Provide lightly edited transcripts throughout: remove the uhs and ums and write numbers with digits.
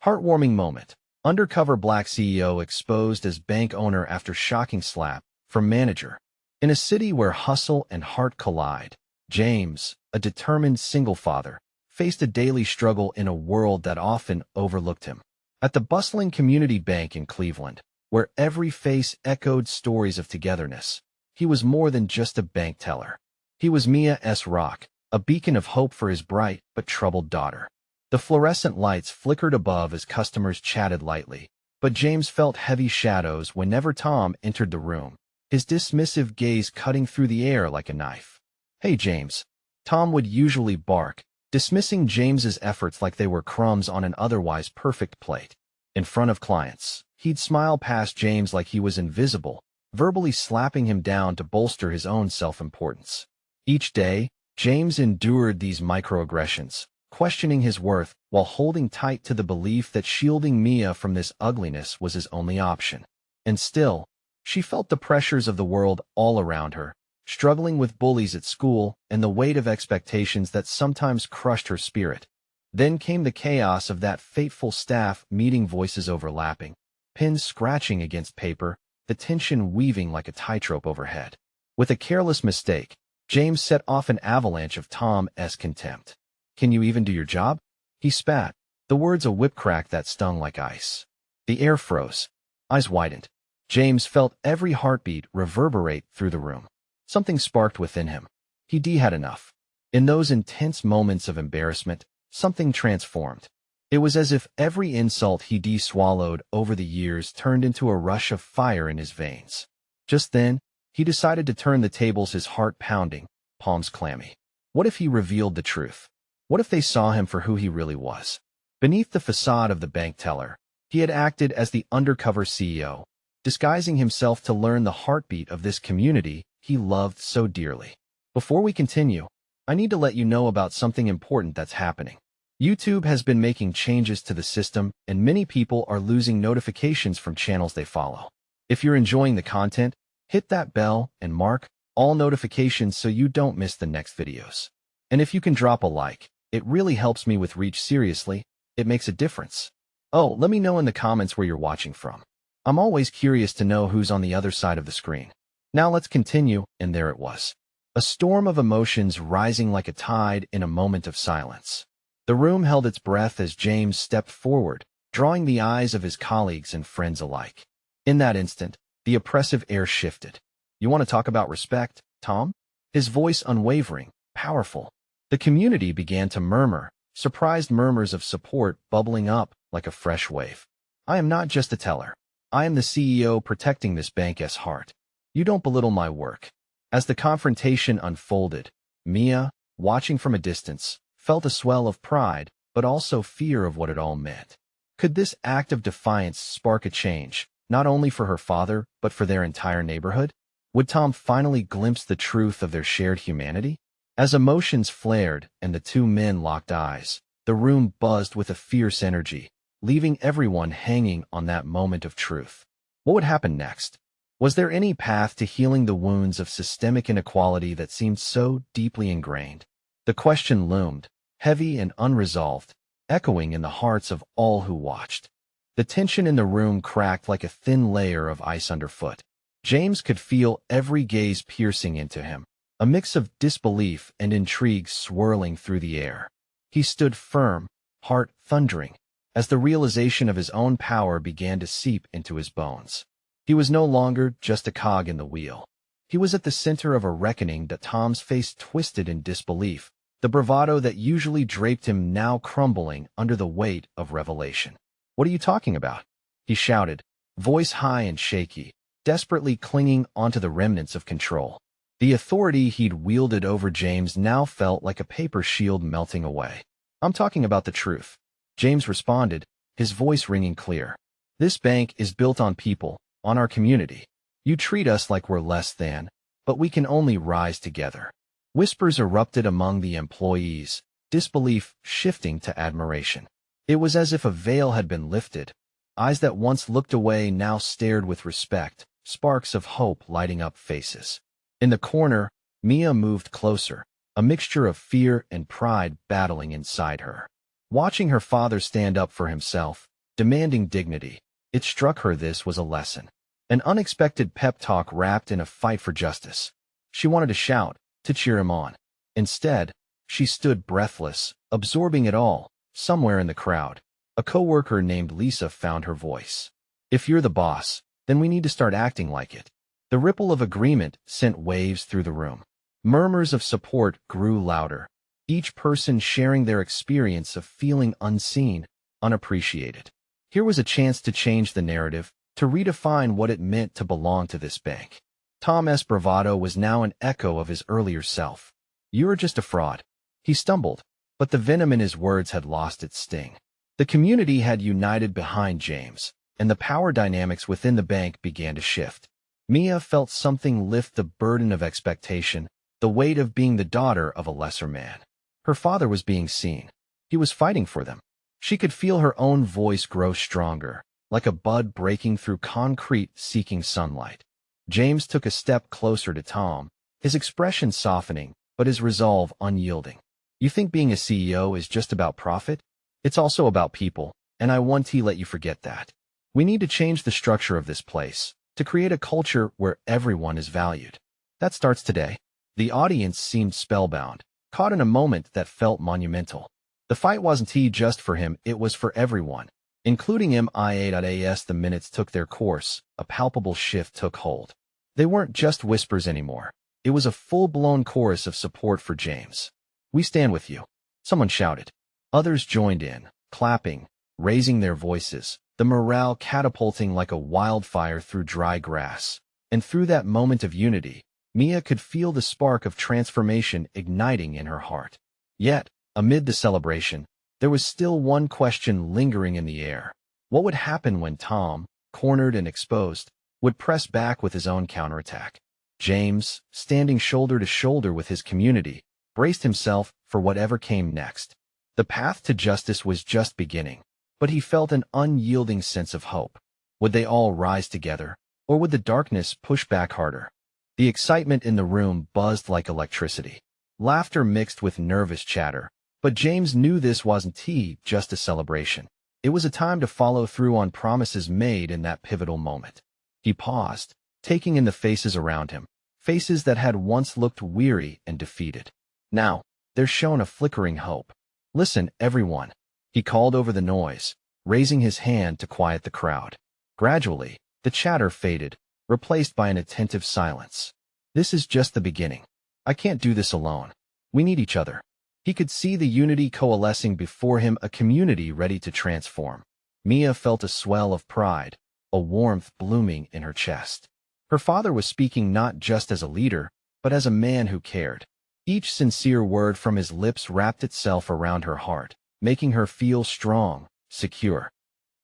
Heartwarming moment. Undercover black CEO exposed as bank owner after shocking slap from manager. In a city where hustle and heart collide, James, a determined single father, faced a daily struggle in a world that often overlooked him. At the bustling community bank in Cleveland, where every face echoed stories of togetherness, he was more than just a bank teller. He was Mia's rock, a beacon of hope for his bright but troubled daughter. The fluorescent lights flickered above as customers chatted lightly, but James felt heavy shadows whenever Tom entered the room, his dismissive gaze cutting through the air like a knife. "Hey, James." Tom would usually bark, dismissing James's efforts like they were crumbs on an otherwise perfect plate. In front of clients, he'd smile past James like he was invisible, verbally slapping him down to bolster his own self-importance. Each day, James endured these microaggressions, questioning his worth while holding tight to the belief that shielding Mia from this ugliness was his only option. And still, she felt the pressures of the world all around her, struggling with bullies at school and the weight of expectations that sometimes crushed her spirit. Then came the chaos of that fateful staff meeting, voices overlapping, pens scratching against paper, the tension weaving like a tightrope overhead. With a careless mistake, James set off an avalanche of Tom's contempt. "Can you even do your job?" He spat, the words a whip crack that stung like ice. The air froze. Eyes widened. James felt every heartbeat reverberate through the room. Something sparked within him. He'd had enough. In those intense moments of embarrassment, something transformed. It was as if every insult he'd swallowed over the years turned into a rush of fire in his veins. Just then, he decided to turn the tables, his heart pounding, palms clammy. What if he revealed the truth? What if they saw him for who he really was? Beneath the facade of the bank teller, he had acted as the undercover CEO, disguising himself to learn the heartbeat of this community he loved so dearly. Before we continue, I need to let you know about something important that's happening. YouTube has been making changes to the system, and many people are losing notifications from channels they follow. If you're enjoying the content, hit that bell and mark all notifications so you don't miss the next videos. And if you can drop a like, it really helps me with reach. Seriously, it makes a difference. Oh, let me know in the comments where you're watching from. I'm always curious to know who's on the other side of the screen. Now let's continue, and there it was. A storm of emotions rising like a tide in a moment of silence. The room held its breath as James stepped forward, drawing the eyes of his colleagues and friends alike. In that instant, the oppressive air shifted. "You want to talk about respect, Tom?" His voice unwavering, powerful. The community began to murmur, surprised murmurs of support bubbling up like a fresh wave. "I am not just a teller. I am the CEO protecting this bank's heart. You don't belittle my work." As the confrontation unfolded, Mia, watching from a distance, felt a swell of pride, but also fear of what it all meant. Could this act of defiance spark a change, not only for her father, but for their entire neighborhood? Would Tom finally glimpse the truth of their shared humanity? As emotions flared and the two men locked eyes, the room buzzed with a fierce energy, leaving everyone hanging on that moment of truth. What would happen next? Was there any path to healing the wounds of systemic inequality that seemed so deeply ingrained? The question loomed, heavy and unresolved, echoing in the hearts of all who watched. The tension in the room cracked like a thin layer of ice underfoot. James could feel every gaze piercing into him, a mix of disbelief and intrigue swirling through the air. He stood firm, heart thundering, as the realization of his own power began to seep into his bones. He was no longer just a cog in the wheel. He was at the center of a reckoning. That Tom's face twisted in disbelief, the bravado that usually draped him now crumbling under the weight of revelation. "What are you talking about?" he shouted, voice high and shaky, desperately clinging onto the remnants of control. The authority he'd wielded over James now felt like a paper shield melting away. "I'm talking about the truth," James responded, his voice ringing clear. "This bank is built on people, on our community. You treat us like we're less than, but we can only rise together." Whispers erupted among the employees, disbelief shifting to admiration. It was as if a veil had been lifted. Eyes that once looked away now stared with respect, sparks of hope lighting up faces. In the corner, Mia moved closer, a mixture of fear and pride battling inside her. Watching her father stand up for himself, demanding dignity. It struck her this was a lesson. An unexpected pep talk wrapped in a fight for justice. She wanted to shout, to cheer him on. Instead, she stood breathless, absorbing it all. Somewhere in the crowd, a coworker named Lisa found her voice. If you're the boss, then we need to start acting like it. The ripple of agreement sent waves through the room. Murmurs of support grew louder, each person sharing their experience of feeling unseen, unappreciated. Here was a chance to change the narrative, to redefine what it meant to belong to this bank. Tom's bravado was now an echo of his earlier self. "You're just a fraud." He stumbled, but the venom in his words had lost its sting. The community had united behind James, and the power dynamics within the bank began to shift. Mia felt something lift the burden of expectation, the weight of being the daughter of a lesser man. Her father was being seen. He was fighting for them. She could feel her own voice grow stronger, like a bud breaking through concrete seeking sunlight. James took a step closer to Tom, his expression softening, but his resolve unyielding. "You think being a CEO is just about profit? It's also about people, and I won't let you forget that. We need to change the structure of this place, to create a culture where everyone is valued. That starts today." The audience seemed spellbound, caught in a moment that felt monumental. The fight wasn't just for him, it was for everyone, including him. As the minutes took their course, a palpable shift took hold. They weren't just whispers anymore. It was a full-blown chorus of support for James. "We stand with you," someone shouted. Others joined in, clapping, raising their voices, the morale catapulting like a wildfire through dry grass. And through that moment of unity, Mia could feel the spark of transformation igniting in her heart. Yet, amid the celebration, there was still one question lingering in the air. What would happen when Tom, cornered and exposed, would press back with his own counterattack? James, standing shoulder to shoulder with his community, braced himself for whatever came next. The path to justice was just beginning, but he felt an unyielding sense of hope. Would they all rise together, or would the darkness push back harder? The excitement in the room buzzed like electricity. Laughter mixed with nervous chatter, but James knew this wasn't just a celebration. It was a time to follow through on promises made in that pivotal moment. He paused, taking in the faces around him, faces that had once looked weary and defeated. Now, there shone a flickering hope. "Listen, everyone," he called over the noise, raising his hand to quiet the crowd. Gradually, the chatter faded, replaced by an attentive silence. "This is just the beginning. I can't do this alone. We need each other." He could see the unity coalescing before him, a community ready to transform. Mia felt a swell of pride, a warmth blooming in her chest. Her father was speaking not just as a leader, but as a man who cared. Each sincere word from his lips wrapped itself around her heart, making her feel strong, secure.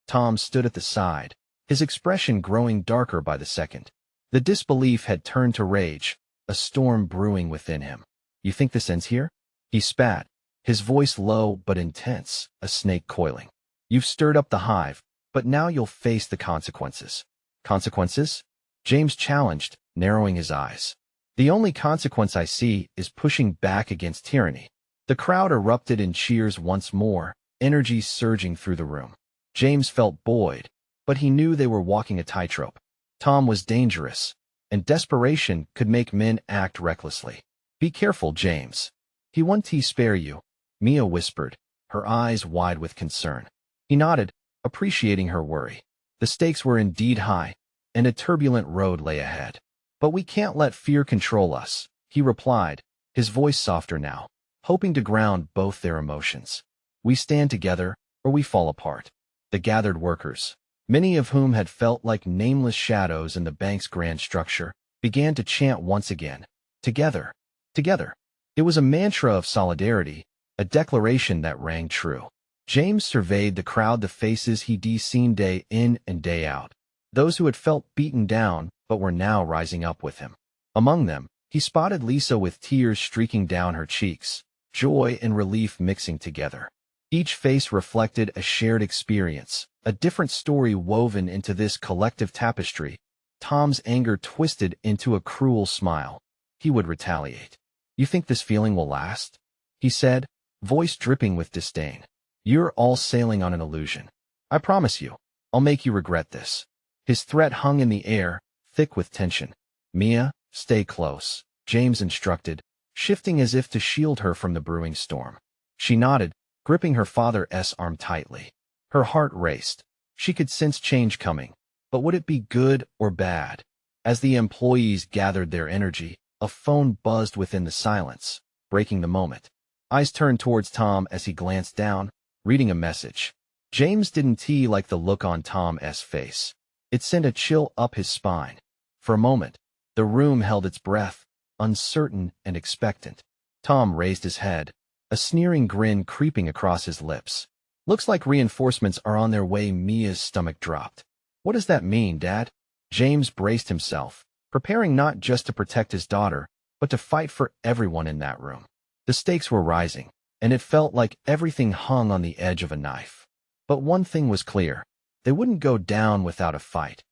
Tom stood at the side, his expression growing darker by the second. The disbelief had turned to rage, a storm brewing within him. "You think this ends here?" He spat, his voice low but intense, a snake coiling. "You've stirred up the hive, but now you'll face the consequences." "Consequences?" James challenged, narrowing his eyes. "The only consequence I see is pushing back against tyranny." The crowd erupted in cheers once more, energy surging through the room. James felt buoyed, but he knew they were walking a tightrope. Tom was dangerous, and desperation could make men act recklessly. "Be careful, James. He won't spare you," Mia whispered, her eyes wide with concern. He nodded, appreciating her worry. The stakes were indeed high, and a turbulent road lay ahead. "But we can't let fear control us," he replied, his voice softer now, hoping to ground both their emotions. "We stand together, or we fall apart." The gathered workers, many of whom had felt like nameless shadows in the bank's grand structure, began to chant once again. Together. Together. It was a mantra of solidarity, a declaration that rang true. James surveyed the crowd, the faces he'd seen day in and day out. Those who had felt beaten down, but were now rising up with him. Among them, he spotted Lisa with tears streaking down her cheeks, joy and relief mixing together. Each face reflected a shared experience, a different story woven into this collective tapestry. Tom's anger twisted into a cruel smile. He would retaliate. "You think this feeling will last?" he said, voice dripping with disdain. "You're all sailing on an illusion. I promise you, I'll make you regret this. His threat hung in the air, thick with tension. Mia, stay close, James instructed, shifting as if to shield her from the brewing storm. She nodded, gripping her father's arm tightly. Her heart raced. She could sense change coming. But would it be good or bad? As the employees gathered their energy, a phone buzzed within the silence, breaking the moment. Eyes turned towards Tom as he glanced down, reading a message. James didn't like the look on Tom's face. It sent a chill up his spine. For a moment, the room held its breath, uncertain and expectant. Tom raised his head, a sneering grin creeping across his lips. Looks like reinforcements are on their way. Mia's stomach dropped. What does that mean, Dad? James braced himself, preparing not just to protect his daughter, but to fight for everyone in that room. The stakes were rising, and it felt like everything hung on the edge of a knife. But one thing was clear. They wouldn't go down without a fight.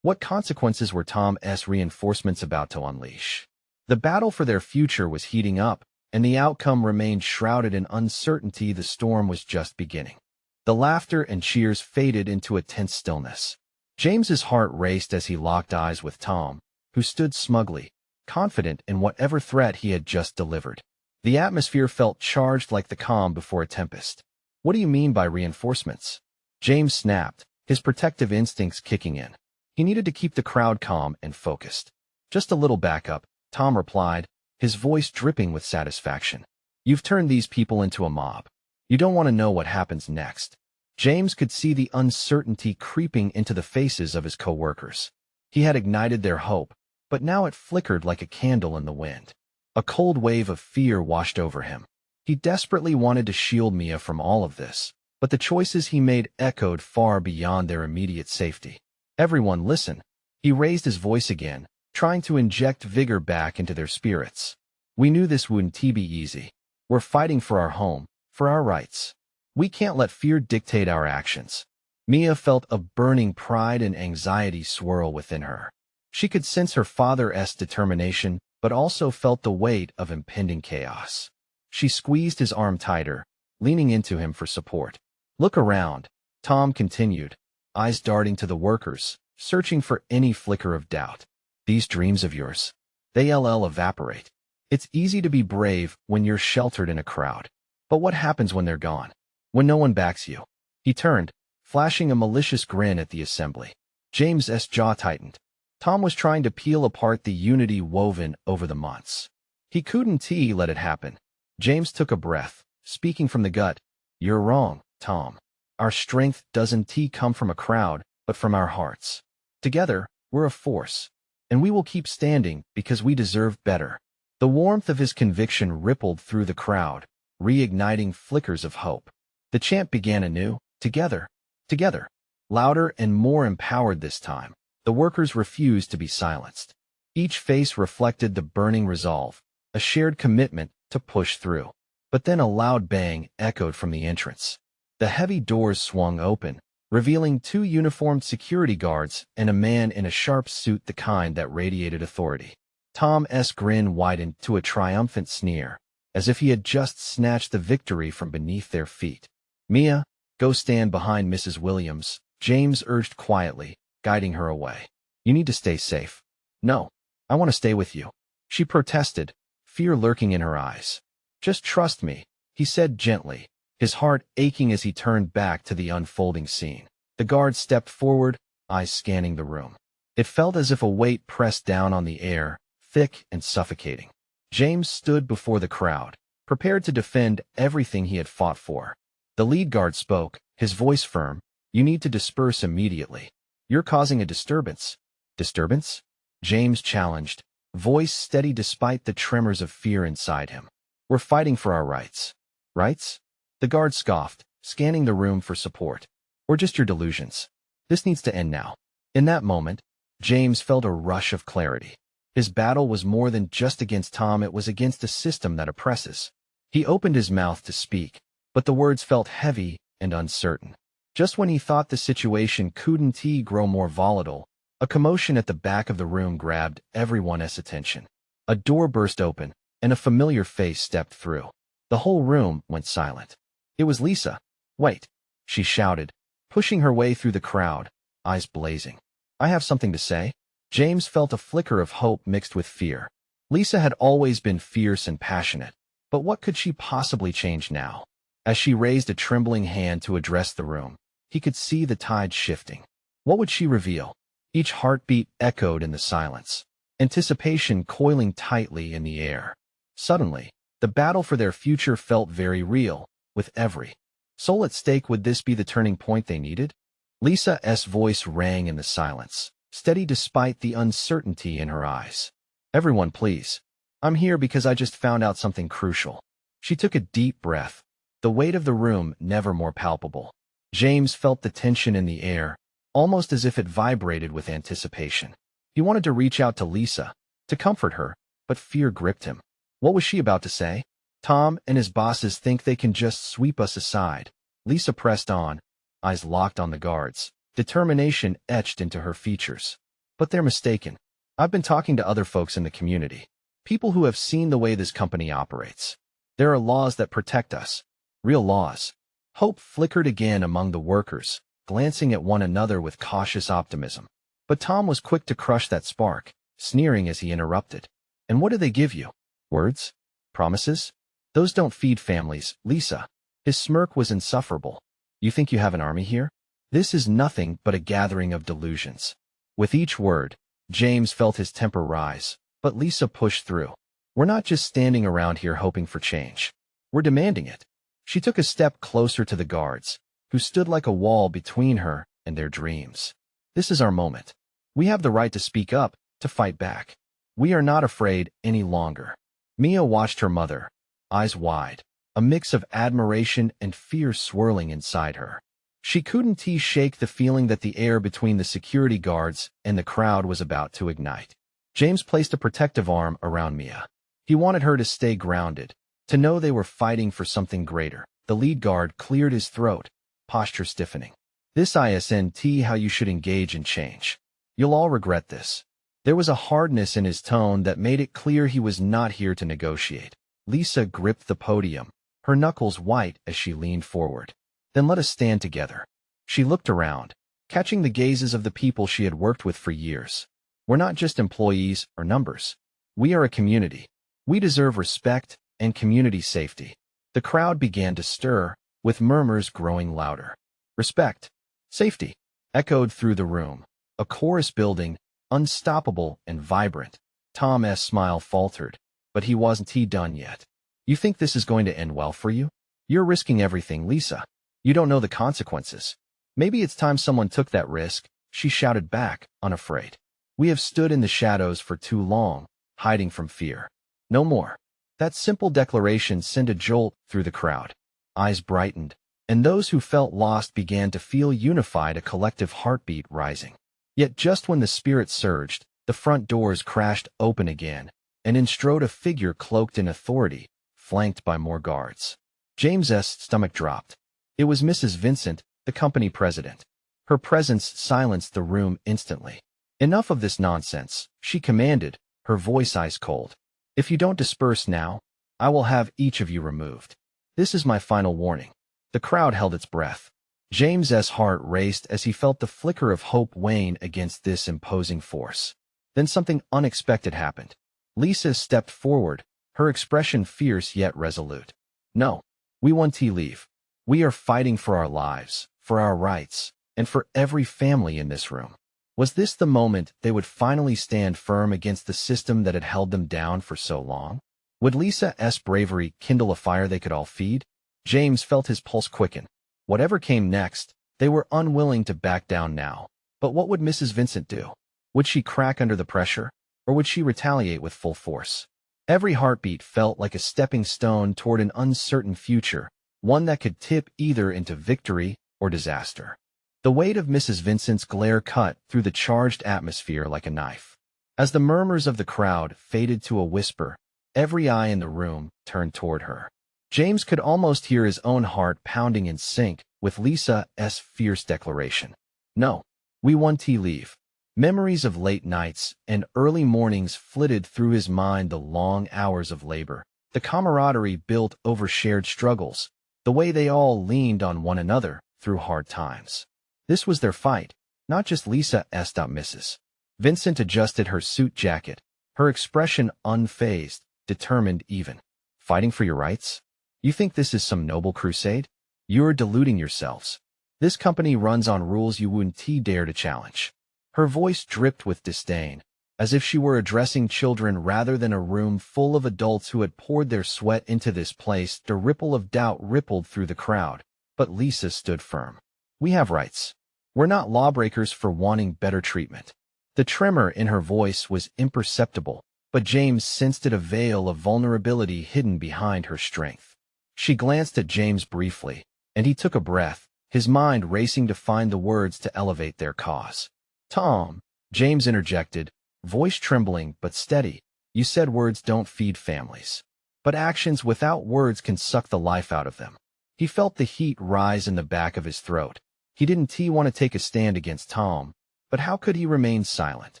What consequences were Tom's reinforcements about to unleash? The battle for their future was heating up, and the outcome remained shrouded in uncertainty. The storm was just beginning. The laughter and cheers faded into a tense stillness. James's heart raced as he locked eyes with Tom, who stood smugly, confident in whatever threat he had just delivered. The atmosphere felt charged like the calm before a tempest. What do you mean by reinforcements? James snapped, his protective instincts kicking in. He needed to keep the crowd calm and focused. Just a little backup, Tom replied, his voice dripping with satisfaction. You've turned these people into a mob. You don't want to know what happens next. James could see the uncertainty creeping into the faces of his co-workers. He had ignited their hope, but now it flickered like a candle in the wind. A cold wave of fear washed over him. He desperately wanted to shield Mia from all of this, but the choices he made echoed far beyond their immediate safety. Everyone, listen. He raised his voice again, trying to inject vigor back into their spirits. We knew this wouldn't be easy. We're fighting for our home, for our rights. We can't let fear dictate our actions. Mia felt a burning pride and anxiety swirl within her. She could sense her father's determination, but also felt the weight of impending chaos. She squeezed his arm tighter, leaning into him for support. Look around, Tom continued, eyes darting to the workers, searching for any flicker of doubt. These dreams of yours, they'll evaporate. It's easy to be brave when you're sheltered in a crowd. But what happens when they're gone? When no one backs you? He turned, flashing a malicious grin at the assembly. James's jaw tightened. Tom was trying to peel apart the unity woven over the months. He couldn't let it happen. James took a breath, speaking from the gut. You're wrong, Tom. Our strength doesn't come from a crowd, but from our hearts. Together, we're a force. And we will keep standing because we deserve better. The warmth of his conviction rippled through the crowd, reigniting flickers of hope. The chant began anew, together, together. Louder and more empowered this time. The workers refused to be silenced. Each face reflected the burning resolve, a shared commitment to push through. But then a loud bang echoed from the entrance. The heavy doors swung open, revealing two uniformed security guards and a man in a sharp suit, the kind that radiated authority. Tom's grin widened to a triumphant sneer, as if he had just snatched the victory from beneath their feet. Mia, go stand behind Mrs. Williams, James urged quietly, guiding her away. You need to stay safe. No, I want to stay with you. She protested, fear lurking in her eyes. Just trust me, he said gently, his heart aching as he turned back to the unfolding scene. The guard stepped forward, eyes scanning the room. It felt as if a weight pressed down on the air, thick and suffocating. James stood before the crowd, prepared to defend everything he had fought for. The lead guard spoke, his voice firm. You need to disperse immediately. You're causing a disturbance. Disturbance? James challenged, voice steady despite the tremors of fear inside him. We're fighting for our rights. Rights? The guard scoffed, scanning the room for support. Or just your delusions. This needs to end now. In that moment, James felt a rush of clarity. His battle was more than just against Tom, it was against a system that oppresses. He opened his mouth to speak, but the words felt heavy and uncertain. Just when he thought the situation couldn't grow more volatile, a commotion at the back of the room grabbed everyone's attention. A door burst open, and a familiar face stepped through. The whole room went silent. It was Lisa. Wait, she shouted, pushing her way through the crowd, eyes blazing. "I have something to say." James felt a flicker of hope mixed with fear. Lisa had always been fierce and passionate, but what could she possibly change now? As she raised a trembling hand to address the room, he could see the tide shifting. What would she reveal? Each heartbeat echoed in the silence, anticipation coiling tightly in the air. Suddenly, the battle for their future felt very real, with every soul at stake. Would this be the turning point they needed? Lisa's voice rang in the silence, steady despite the uncertainty in her eyes. "Everyone, please. I'm here because I just found out something crucial." She took a deep breath, the weight of the room never more palpable. James felt the tension in the air, almost as if it vibrated with anticipation. He wanted to reach out to Lisa, to comfort her, but fear gripped him. What was she about to say? "Tom and his bosses think they can just sweep us aside." Lisa pressed on, eyes locked on the guards, determination etched into her features. "But they're mistaken. I've been talking to other folks in the community, people who have seen the way this company operates. There are laws that protect us, real laws." Hope flickered again among the workers, glancing at one another with cautious optimism. But Tom was quick to crush that spark, sneering as he interrupted. "And what do they give you? Words? Promises? Those don't feed families, Lisa." His smirk was insufferable. "You think you have an army here? This is nothing but a gathering of delusions." With each word, James felt his temper rise, but Lisa pushed through. "We're not just standing around here hoping for change. We're demanding it." She took a step closer to the guards, who stood like a wall between her and their dreams. "This is our moment. We have the right to speak up, to fight back. We are not afraid any longer." Mia watched her mother, eyes wide, a mix of admiration and fear swirling inside her. She couldn't shake the feeling that the air between the security guards and the crowd was about to ignite. James placed a protective arm around Mia. He wanted her to stay grounded, to know they were fighting for something greater. The lead guard cleared his throat, posture stiffening. "This isn't how you should engage in change. You'll all regret this." There was a hardness in his tone that made it clear he was not here to negotiate. Lisa gripped the podium, her knuckles white as she leaned forward. "Then let us stand together." She looked around, catching the gazes of the people she had worked with for years. "We're not just employees or numbers. We are a community. We deserve respect and community safety." The crowd began to stir, with murmurs growing louder. "Respect, safety," echoed through the room, a chorus building, unstoppable and vibrant. Tom's smile faltered, but he wasn't done yet. "You think this is going to end well for you? You're risking everything, Lisa. You don't know the consequences." "Maybe it's time someone took that risk," she shouted back, unafraid. "We have stood in the shadows for too long, hiding from fear. No more." That simple declaration sent a jolt through the crowd. Eyes brightened, and those who felt lost began to feel unified, a collective heartbeat rising. Yet just when the spirit surged, the front doors crashed open again, and in strode a figure cloaked in authority, flanked by more guards. James's stomach dropped. It was Mrs. Vincent, the company president. Her presence silenced the room instantly. "Enough of this nonsense," she commanded, her voice ice cold. "If you don't disperse now, I will have each of you removed. This is my final warning." The crowd held its breath. James's heart raced as he felt the flicker of hope wane against this imposing force. Then something unexpected happened. Lisa stepped forward, her expression fierce yet resolute. "No, we want to leave. We are fighting for our lives, for our rights, and for every family in this room." Was this the moment they would finally stand firm against the system that had held them down for so long? Would Lisa's bravery kindle a fire they could all feed? James felt his pulse quicken. Whatever came next, they were unwilling to back down now. But what would Mrs. Vincent do? Would she crack under the pressure, or would she retaliate with full force? Every heartbeat felt like a stepping stone toward an uncertain future, one that could tip either into victory or disaster. The weight of Mrs. Vincent's glare cut through the charged atmosphere like a knife. As the murmurs of the crowd faded to a whisper, every eye in the room turned toward her. James could almost hear his own heart pounding in sync with Lisa's fierce declaration. "No, we want to leave." Memories of late nights and early mornings flitted through his mind, the long hours of labor, the camaraderie built over shared struggles, the way they all leaned on one another through hard times. This was their fight, not just Lisa's. Mrs. Vincent adjusted her suit jacket, her expression unfazed, determined even. Fighting for your rights? You think this is some noble crusade? You're deluding yourselves. This company runs on rules you wouldn't dare to challenge. Her voice dripped with disdain, as if she were addressing children rather than a room full of adults who had poured their sweat into this place. The ripple of doubt rippled through the crowd, but Lisa stood firm. We have rights. We're not lawbreakers for wanting better treatment. The tremor in her voice was imperceptible, but James sensed it, a veil of vulnerability hidden behind her strength. She glanced at James briefly, and he took a breath, his mind racing to find the words to elevate their cause. Tom, James interjected, voice trembling but steady, you said words don't feed families. But actions without words can suck the life out of them. He felt the heat rise in the back of his throat. He didn't want to take a stand against Tom, but how could he remain silent?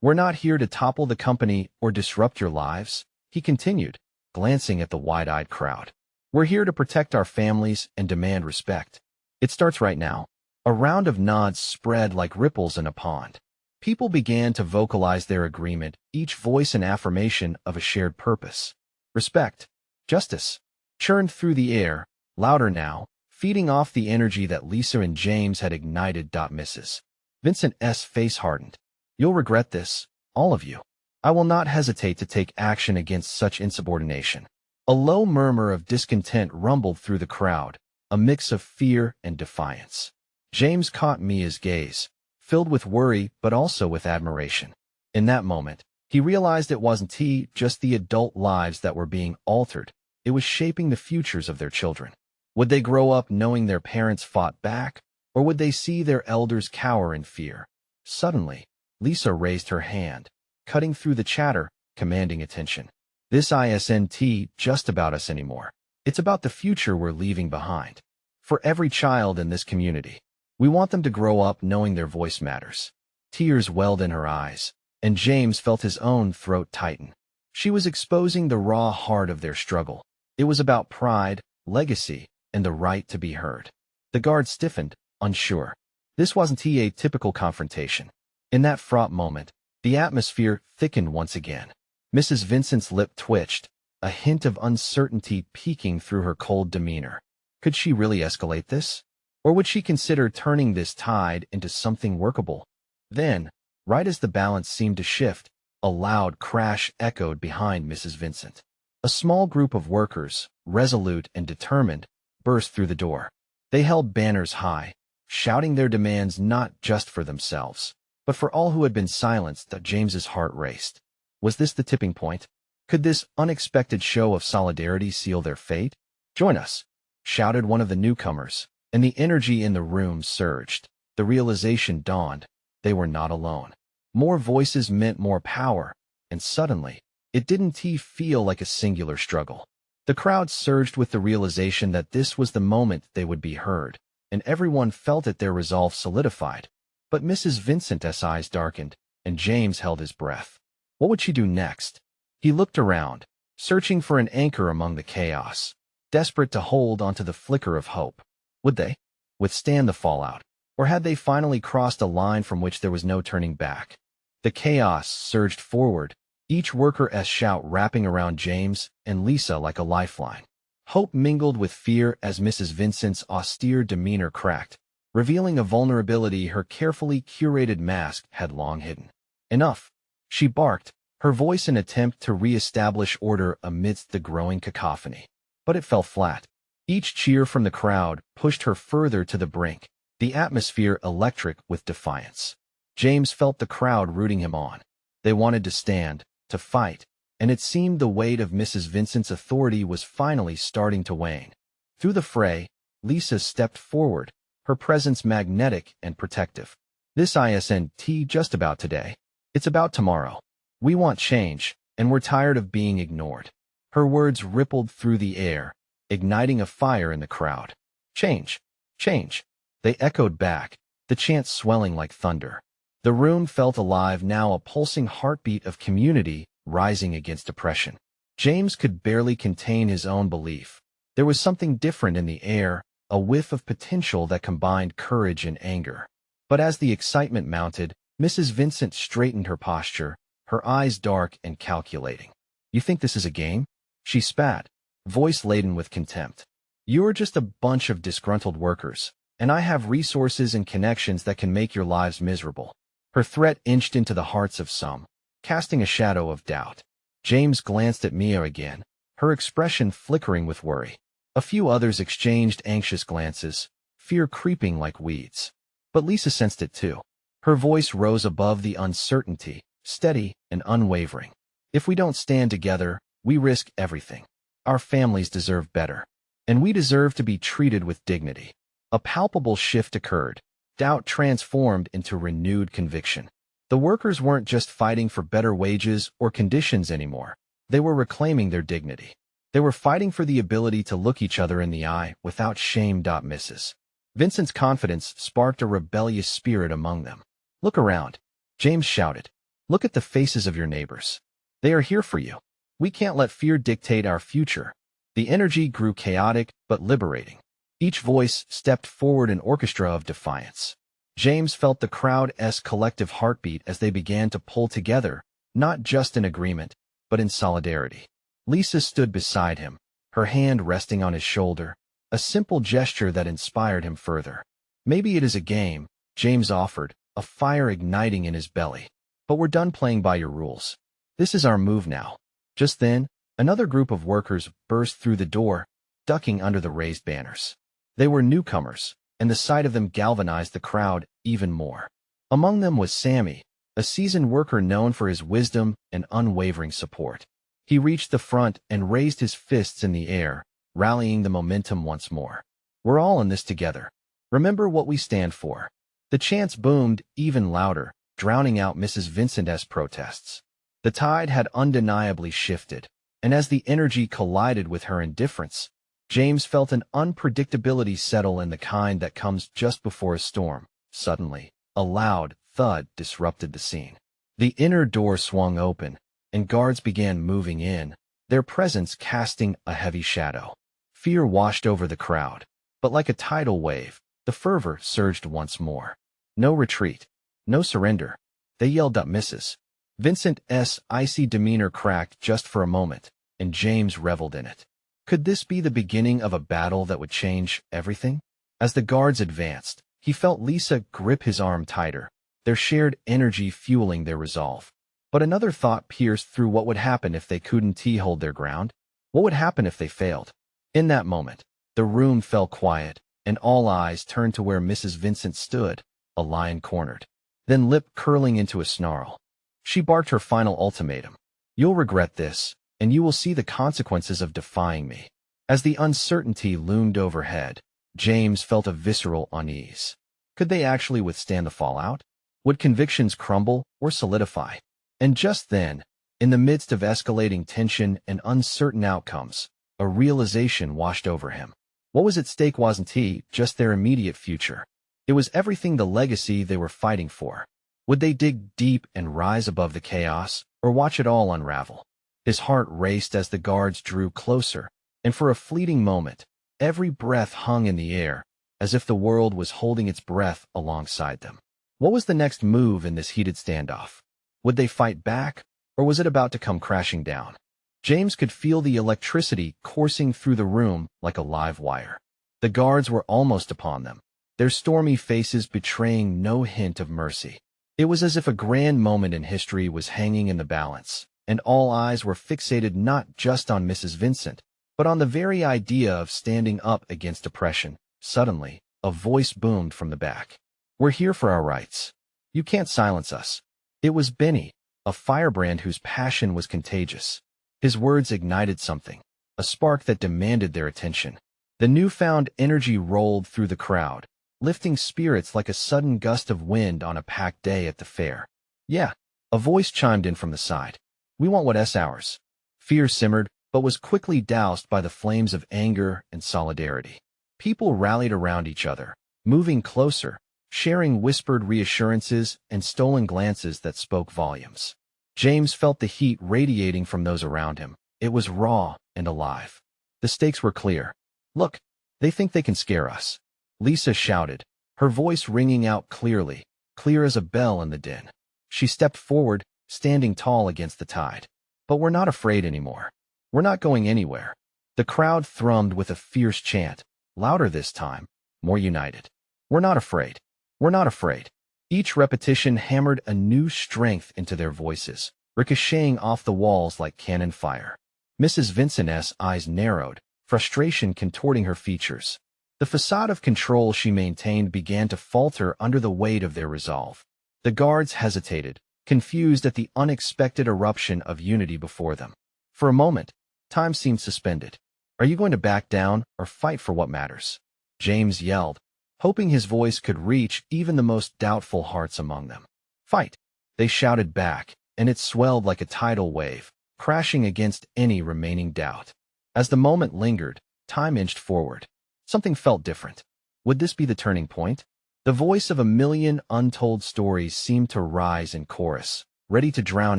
We're not here to topple the company or disrupt your lives, he continued, glancing at the wide-eyed crowd. We're here to protect our families and demand respect. It starts right now. A round of nods spread like ripples in a pond. People began to vocalize their agreement, each voice an affirmation of a shared purpose. Respect, justice, churned through the air, louder now, feeding off the energy that Lisa and James had ignited. Mrs. Vincent's face hardened. You'll regret this, all of you. I will not hesitate to take action against such insubordination. A low murmur of discontent rumbled through the crowd, a mix of fear and defiance. James caught Mia's gaze, filled with worry but also with admiration. In that moment, he realized it wasn't just the adult lives that were being altered, it was shaping the futures of their children. Would they grow up knowing their parents fought back, or would they see their elders cower in fear? Suddenly, Lisa raised her hand, cutting through the chatter, commanding attention. This isn't just about us anymore. It's about the future we're leaving behind. For every child in this community, we want them to grow up knowing their voice matters. Tears welled in her eyes, and James felt his own throat tighten. She was exposing the raw heart of their struggle. It was about pride, legacy, and the right to be heard. The guard stiffened, unsure. This wasn't a typical confrontation. In that fraught moment, the atmosphere thickened once again. Mrs. Vincent's lip twitched, a hint of uncertainty peeking through her cold demeanor. Could she really escalate this? Or would she consider turning this tide into something workable? Then, right as the balance seemed to shift, a loud crash echoed behind Mrs. Vincent. A small group of workers, resolute and determined, burst through the door. They held banners high, shouting their demands not just for themselves, but for all who had been silenced. James's heart raced. Was this the tipping point? Could this unexpected show of solidarity seal their fate? Join us, shouted one of the newcomers, and the energy in the room surged. The realization dawned. They were not alone. More voices meant more power, and suddenly, it didn't feel like a singular struggle. The crowd surged with the realization that this was the moment they would be heard, and everyone felt it, their resolve solidified. But Mrs. Vincent's eyes darkened, and James held his breath. What would she do next? He looked around, searching for an anchor among the chaos, desperate to hold onto the flicker of hope. Would they withstand the fallout, or had they finally crossed a line from which there was no turning back? The chaos surged forward, each worker's shout wrapping around James and Lisa like a lifeline. Hope mingled with fear as Mrs. Vincent's austere demeanor cracked, revealing a vulnerability her carefully curated mask had long hidden. Enough, she barked, her voice an attempt to re-establish order amidst the growing cacophony. But it fell flat. Each cheer from the crowd pushed her further to the brink, the atmosphere electric with defiance. James felt the crowd rooting him on. They wanted to stand, to fight, and it seemed the weight of Mrs. Vincent's authority was finally starting to wane. Through the fray, Lisa stepped forward, her presence magnetic and protective. This isn't just about today. It's about tomorrow. We want change, and we're tired of being ignored. Her words rippled through the air, igniting a fire in the crowd. Change, change. They echoed back, the chant swelling like thunder. The room felt alive now, a pulsing heartbeat of community rising against oppression. James could barely contain his own belief. There was something different in the air, a whiff of potential that combined courage and anger. But as the excitement mounted, Mrs. Vincent straightened her posture, her eyes dark and calculating. "You think this is a game?" she spat, voice laden with contempt. "You're just a bunch of disgruntled workers, and I have resources and connections that can make your lives miserable." Her threat inched into the hearts of some, casting a shadow of doubt. James glanced at Mia again, her expression flickering with worry. A few others exchanged anxious glances, fear creeping like weeds. But Lisa sensed it too. Her voice rose above the uncertainty, steady and unwavering. "If we don't stand together, we risk everything. Our families deserve better. And we deserve to be treated with dignity." A palpable shift occurred. Doubt transformed into renewed conviction. The workers weren't just fighting for better wages or conditions anymore. They were reclaiming their dignity. They were fighting for the ability to look each other in the eye without shame. Mrs. Vincent's confidence sparked a rebellious spirit among them. "Look around," James shouted. "Look at the faces of your neighbors. They are here for you. We can't let fear dictate our future." The energy grew chaotic but liberating. Each voice stepped forward an orchestra of defiance. James felt the crowd's collective heartbeat as they began to pull together, not just in agreement, but in solidarity. Lisa stood beside him, her hand resting on his shoulder, a simple gesture that inspired him further. "Maybe it is a game," James offered, a fire igniting in his belly. "But we're done playing by your rules. This is our move now." Just then, another group of workers burst through the door, ducking under the raised banners. They were newcomers, and the sight of them galvanized the crowd even more. Among them was Sammy, a seasoned worker known for his wisdom and unwavering support. He reached the front and raised his fists in the air, rallying the momentum once more. "We're all in this together. Remember what we stand for." The chants boomed even louder, drowning out Mrs. Vincent's protests. The tide had undeniably shifted, and as the energy collided with her indifference, James felt an unpredictability settle in the kind that comes just before a storm. Suddenly, a loud thud disrupted the scene. The inner door swung open, and guards began moving in, their presence casting a heavy shadow. Fear washed over the crowd, but like a tidal wave, the fervor surged once more. No retreat, no surrender. They yelled up. Mrs. Vincent's icy demeanor cracked just for a moment, and James reveled in it. Could this be the beginning of a battle that would change everything? As the guards advanced, he felt Lisa grip his arm tighter, their shared energy fueling their resolve. But another thought pierced through. What would happen if they couldn't hold their ground? What would happen if they failed? In that moment, the room fell quiet, and all eyes turned to where Mrs. Vincent stood, a lion cornered, then lip curling into a snarl. She barked her final ultimatum. "You'll regret this, and you will see the consequences of defying me." As the uncertainty loomed overhead, James felt a visceral unease. Could they actually withstand the fallout? Would convictions crumble or solidify? And just then, in the midst of escalating tension and uncertain outcomes, a realization washed over him. What was at stake wasn't just their immediate future. It was everything, the legacy they were fighting for. Would they dig deep and rise above the chaos, or watch it all unravel? His heart raced as the guards drew closer, and for a fleeting moment, every breath hung in the air, as if the world was holding its breath alongside them. What was the next move in this heated standoff? Would they fight back, or was it about to come crashing down? James could feel the electricity coursing through the room like a live wire. The guards were almost upon them, their stormy faces betraying no hint of mercy. It was as if a grand moment in history was hanging in the balance, and all eyes were fixated not just on Mrs. Vincent, but on the very idea of standing up against oppression. Suddenly, a voice boomed from the back. "We're here for our rights. You can't silence us." It was Benny, a firebrand whose passion was contagious. His words ignited something, a spark that demanded their attention. The newfound energy rolled through the crowd, lifting spirits like a sudden gust of wind on a packed day at the fair. "Yeah," a voice chimed in from the side. "We want what's ours." Fear simmered, but was quickly doused by the flames of anger and solidarity. People rallied around each other, moving closer, sharing whispered reassurances and stolen glances that spoke volumes. James felt the heat radiating from those around him. It was raw and alive. The stakes were clear. "Look, they think they can scare us," Lisa shouted, her voice ringing out clearly, clear as a bell in the din. She stepped forward, standing tall against the tide. But we're not afraid anymore. We're not going anywhere. The crowd thrummed with a fierce chant, louder this time, more united. We're not afraid. We're not afraid. Each repetition hammered a new strength into their voices, ricocheting off the walls like cannon fire. Mrs. Vincent's eyes narrowed, frustration contorting her features. The facade of control she maintained began to falter under the weight of their resolve. The guards hesitated, confused at the unexpected eruption of unity before them. For a moment, time seemed suspended. Are you going to back down or fight for what matters? James yelled, hoping his voice could reach even the most doubtful hearts among them. Fight! They shouted back, and it swelled like a tidal wave, crashing against any remaining doubt. As the moment lingered, time inched forward. Something felt different. Would this be the turning point? The voice of a million untold stories seemed to rise in chorus, ready to drown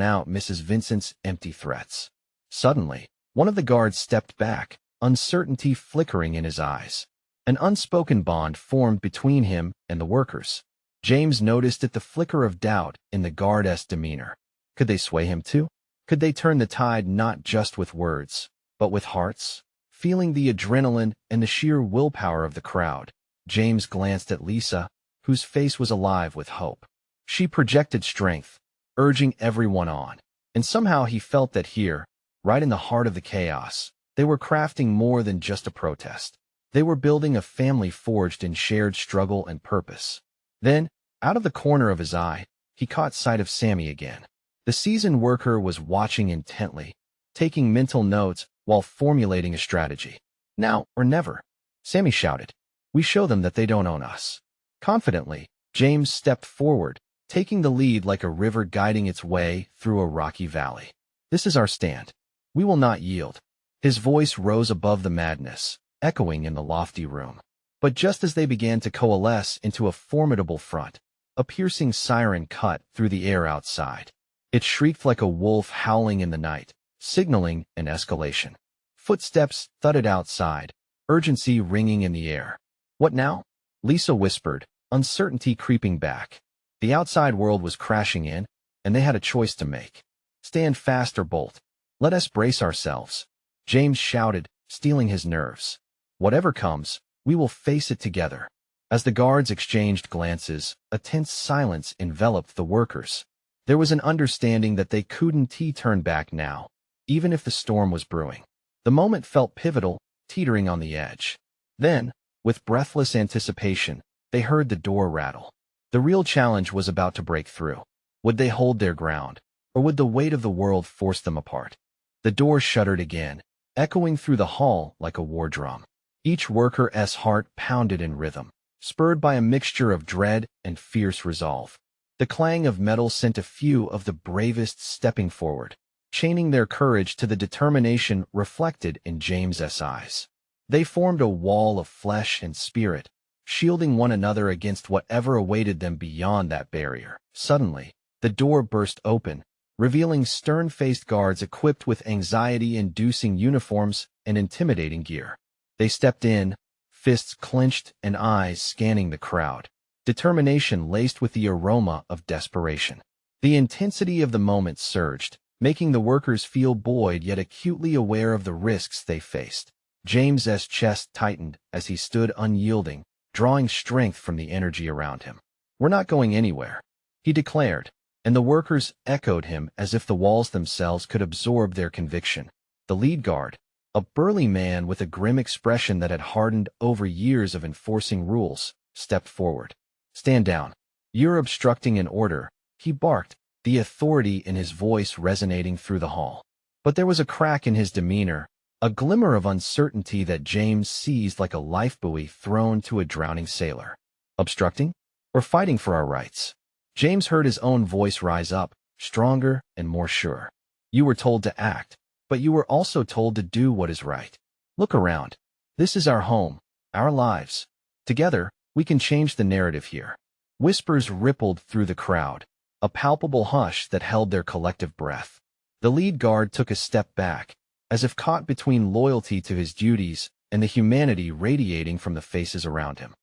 out Mrs. Vincent's empty threats. Suddenly, one of the guards stepped back, uncertainty flickering in his eyes. An unspoken bond formed between him and the workers. James noticed the flicker of doubt in the guard's demeanor. Could they sway him too? Could they turn the tide not just with words, but with hearts? Feeling the adrenaline and the sheer willpower of the crowd, James glanced at Lisa, whose face was alive with hope. She projected strength, urging everyone on. And somehow he felt that here, right in the heart of the chaos, they were crafting more than just a protest. They were building a family forged in shared struggle and purpose. Then, out of the corner of his eye, he caught sight of Sammy again. The seasoned worker was watching intently, taking mental notes while formulating a strategy. Now or never, Sammy shouted. We show them that they don't own us. Confidently, James stepped forward, taking the lead like a river guiding its way through a rocky valley. This is our stand. We will not yield. His voice rose above the madness, echoing in the lofty room. But just as they began to coalesce into a formidable front, a piercing siren cut through the air outside. It shrieked like a wolf howling in the night, signaling an escalation. Footsteps thudded outside, urgency ringing in the air. What now? Lisa whispered, uncertainty creeping back. The outside world was crashing in, and they had a choice to make. Stand fast or bolt. Let us brace ourselves. James shouted, steeling his nerves. Whatever comes, we will face it together. As the guards exchanged glances, a tense silence enveloped the workers. There was an understanding that they couldn't turn back now, even if the storm was brewing. The moment felt pivotal, teetering on the edge. Then, with breathless anticipation, they heard the door rattle. The real challenge was about to break through. Would they hold their ground, or would the weight of the world force them apart? The door shuddered again, echoing through the hall like a war drum. Each worker's heart pounded in rhythm, spurred by a mixture of dread and fierce resolve. The clang of metal sent a few of the bravest stepping forward, chaining their courage to the determination reflected in James's eyes. They formed a wall of flesh and spirit, shielding one another against whatever awaited them beyond that barrier. Suddenly, the door burst open, revealing stern-faced guards equipped with anxiety-inducing uniforms and intimidating gear. They stepped in, fists clenched and eyes scanning the crowd, determination laced with the aroma of desperation. The intensity of the moment surged, making the workers feel buoyed yet acutely aware of the risks they faced. James's chest tightened as he stood unyielding, drawing strength from the energy around him. We're not going anywhere, he declared, and the workers echoed him as if the walls themselves could absorb their conviction. The lead guard, a burly man with a grim expression that had hardened over years of enforcing rules, stepped forward. Stand down. You're obstructing an order, he barked, the authority in his voice resonating through the hall. But there was a crack in his demeanor, a glimmer of uncertainty that James seized like a lifebuoy thrown to a drowning sailor. Obstructing? Or fighting for our rights? James heard his own voice rise up, stronger and more sure. You were told to act, but you were also told to do what is right. Look around. This is our home, our lives. Together, we can change the narrative here. Whispers rippled through the crowd, a palpable hush that held their collective breath. The lead guard took a step back, as if caught between loyalty to his duties and the humanity radiating from the faces around him.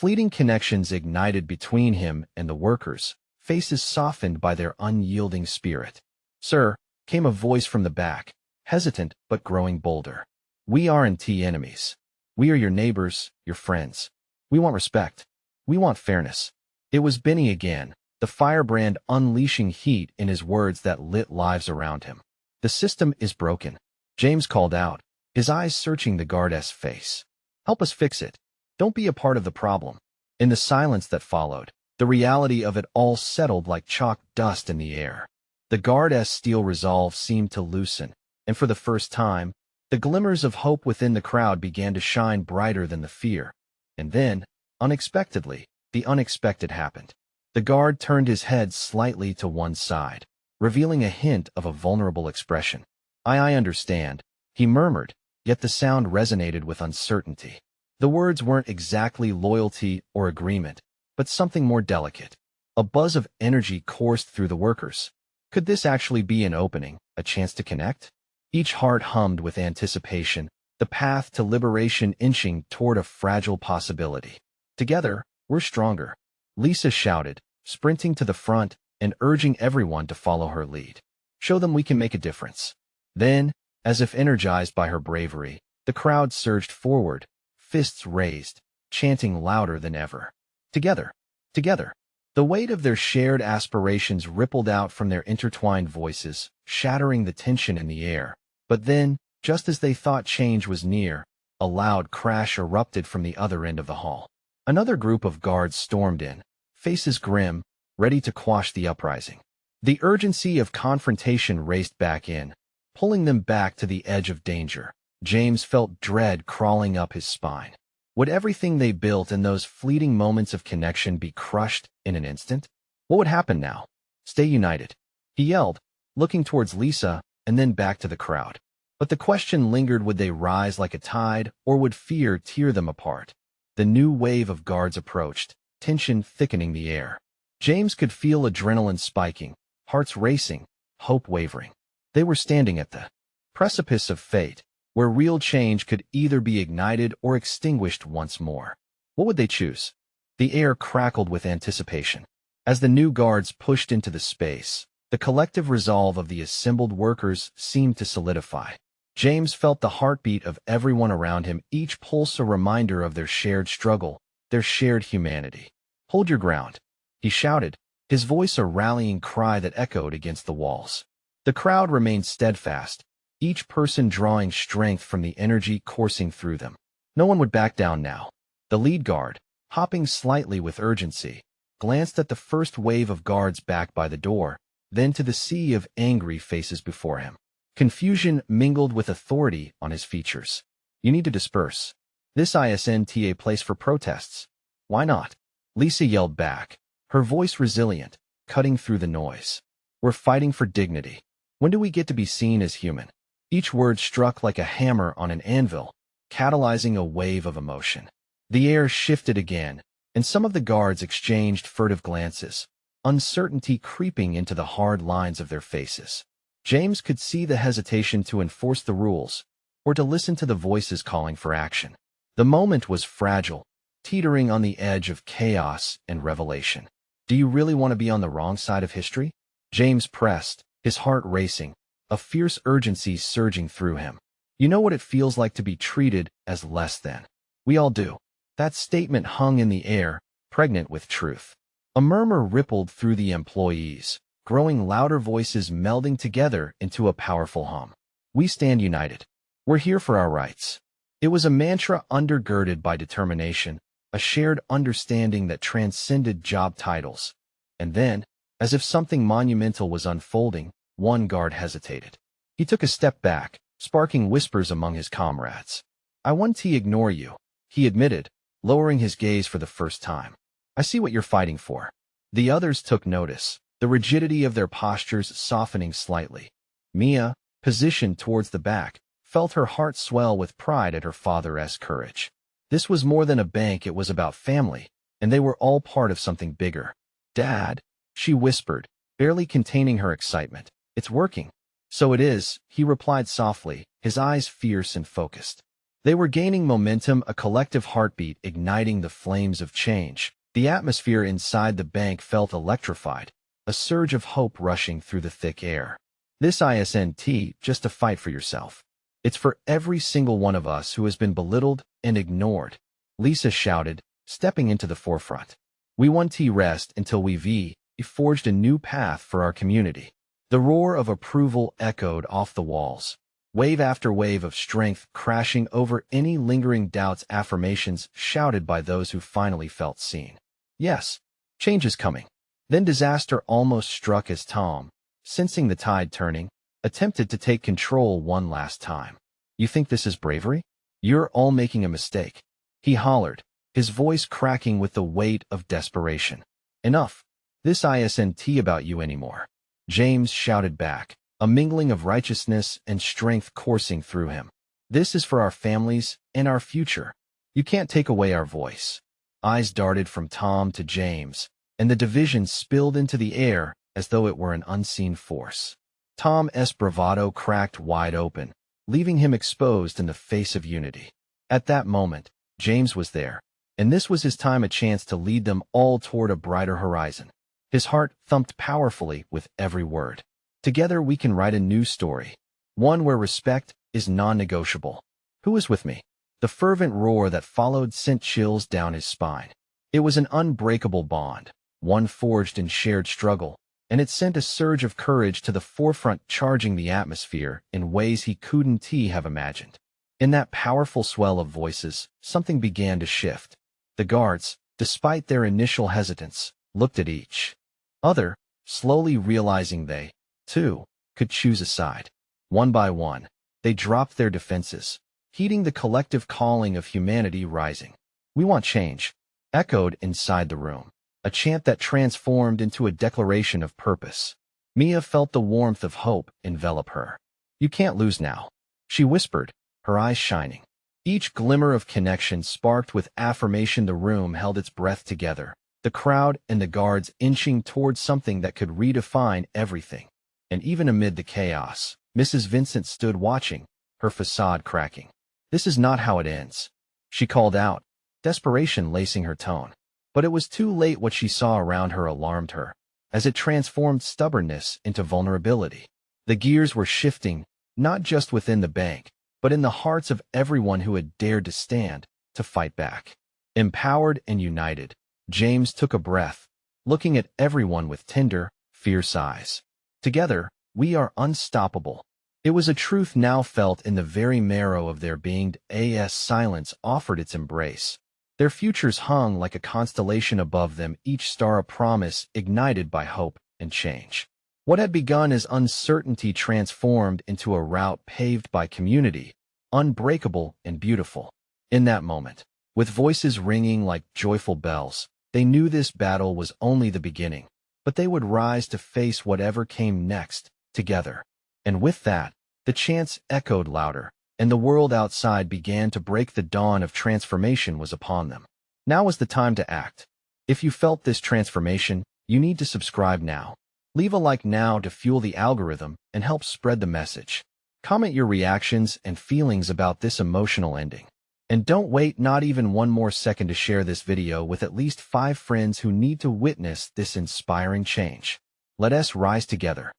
Fleeting connections ignited between him and the workers, faces softened by their unyielding spirit. "Sir," came a voice from the back, hesitant but growing bolder. "We aren't enemies. We are your neighbors, your friends. We want respect. We want fairness." It was Benny again, the firebrand unleashing heat in his words that lit lives around him. "The system is broken," James called out, his eyes searching the guard's face. "Help us fix it. Don't be a part of the problem." In the silence that followed, the reality of it all settled like chalk dust in the air. The guard's steel resolve seemed to loosen, and for the first time, the glimmers of hope within the crowd began to shine brighter than the fear. And then, unexpectedly, the unexpected happened. The guard turned his head slightly to one side, revealing a hint of a vulnerable expression. I understand," he murmured, yet the sound resonated with uncertainty. The words weren't exactly loyalty or agreement, but something more delicate. A buzz of energy coursed through the workers. Could this actually be an opening, a chance to connect? Each heart hummed with anticipation, the path to liberation inching toward a fragile possibility. "Together, we're stronger," Lisa shouted, sprinting to the front and urging everyone to follow her lead. "Show them we can make a difference." Then, as if energized by her bravery, the crowd surged forward, fists raised, chanting louder than ever. "Together! Together!" The weight of their shared aspirations rippled out from their intertwined voices, shattering the tension in the air. But then, just as they thought change was near, a loud crash erupted from the other end of the hall. Another group of guards stormed in, faces grim, ready to quash the uprising. The urgency of confrontation raced back in, pulling them back to the edge of danger. James felt dread crawling up his spine. Would everything they built in those fleeting moments of connection be crushed in an instant? What would happen now? "Stay united," he yelled, looking towards Lisa and then back to the crowd. But the question lingered: would they rise like a tide, or would fear tear them apart? The new wave of guards approached, tension thickening the air. James could feel adrenaline spiking, hearts racing, hope wavering. They were standing at the precipice of fate, where real change could either be ignited or extinguished once more. What would they choose? The air crackled with anticipation. As the new guards pushed into the space, the collective resolve of the assembled workers seemed to solidify. James felt the heartbeat of everyone around him, each pulse a reminder of their shared struggle, their shared humanity. "Hold your ground," he shouted, his voice a rallying cry that echoed against the walls. The crowd remained steadfast, each person drawing strength from the energy coursing through them. No one would back down now. The lead guard, hopping slightly with urgency, glanced at the first wave of guards back by the door, then to the sea of angry faces before him. Confusion mingled with authority on his features. "You need to disperse. This isn't a place for protests." "Why not?" Lisa yelled back, her voice resilient, cutting through the noise. "We're fighting for dignity. When do we get to be seen as human?" Each word struck like a hammer on an anvil, catalyzing a wave of emotion. The air shifted again, and some of the guards exchanged furtive glances, uncertainty creeping into the hard lines of their faces. James could see the hesitation to enforce the rules, or to listen to the voices calling for action. The moment was fragile, teetering on the edge of chaos and revelation. "Do you really want to be on the wrong side of history?" James pressed, his heart racing, a fierce urgency surging through him. "You know what it feels like to be treated as less than." "We all do." That statement hung in the air, pregnant with truth. A murmur rippled through the employees, growing louder voices melding together into a powerful hum. "We stand united. We're here for our rights." It was a mantra undergirded by determination, a shared understanding that transcended job titles. And then, as if something monumental was unfolding, one guard hesitated. He took a step back, sparking whispers among his comrades. "I want to ignore you," he admitted, lowering his gaze for the first time. "I see what you're fighting for." The others took notice, the rigidity of their postures softening slightly. Mia, positioned towards the back, felt her heart swell with pride at her father's courage. This was more than a bank, it was about family, and they were all part of something bigger. "Dad," she whispered, barely containing her excitement. "It's working." "So it is," he replied softly, his eyes fierce and focused. They were gaining momentum, a collective heartbeat igniting the flames of change. The atmosphere inside the bank felt electrified, a surge of hope rushing through the thick air. This isn't just a fight for yourself. It's for every single one of us who has been belittled and ignored, Lisa shouted, stepping into the forefront. We won't rest until we've forged a new path for our community. The roar of approval echoed off the walls, wave after wave of strength crashing over any lingering doubts, affirmations shouted by those who finally felt seen. Yes, change is coming. Then disaster almost struck as Tom, sensing the tide turning, attempted to take control one last time. You think this is bravery? You're all making a mistake, he hollered, his voice cracking with the weight of desperation. Enough. This isn't about you anymore, James shouted back, a mingling of righteousness and strength coursing through him. This is for our families and our future. You can't take away our voice. Eyes darted from Tom to James, and the division spilled into the air as though it were an unseen force. Tom's bravado cracked wide open, leaving him exposed in the face of unity. At that moment, James was there, and this was his time, a chance to lead them all toward a brighter horizon. His heart thumped powerfully with every word. Together we can write a new story, one where respect is non-negotiable. Who is with me? The fervent roar that followed sent chills down his spine. It was an unbreakable bond, one forged in shared struggle, and it sent a surge of courage to the forefront, charging the atmosphere in ways he couldn't have imagined. In that powerful swell of voices, something began to shift. The guards, despite their initial hesitance, looked at each other, slowly realizing they, too, could choose a side. One by one, they dropped their defenses, heeding the collective calling of humanity rising. We want change, echoed inside the room, a chant that transformed into a declaration of purpose. Mia felt the warmth of hope envelop her. You can't lose now, she whispered, her eyes shining. Each glimmer of connection sparked with affirmation. The room held its breath together, the crowd and the guards inching towards something that could redefine everything. And even amid the chaos, Mrs. Vincent stood watching, her facade cracking. This is not how it ends, she called out, desperation lacing her tone. But it was too late. What she saw around her alarmed her, as it transformed stubbornness into vulnerability. The gears were shifting, not just within the bank, but in the hearts of everyone who had dared to stand, to fight back. Empowered and united, James took a breath, looking at everyone with tender, fierce eyes. Together, we are unstoppable. It was a truth now felt in the very marrow of their being. As silence offered its embrace, their futures hung like a constellation above them, each star a promise ignited by hope and change. What had begun as uncertainty transformed into a route paved by community, unbreakable and beautiful. In that moment, with voices ringing like joyful bells, they knew this battle was only the beginning, but they would rise to face whatever came next, together. And with that, the chants echoed louder, and the world outside began to break. The dawn of transformation was upon them. Now was the time to act. If you felt this transformation, you need to subscribe now. Leave a like now to fuel the algorithm and help spread the message. Comment your reactions and feelings about this emotional ending. And don't wait not even one more second to share this video with at least 5 friends who need to witness this inspiring change. Let us rise together.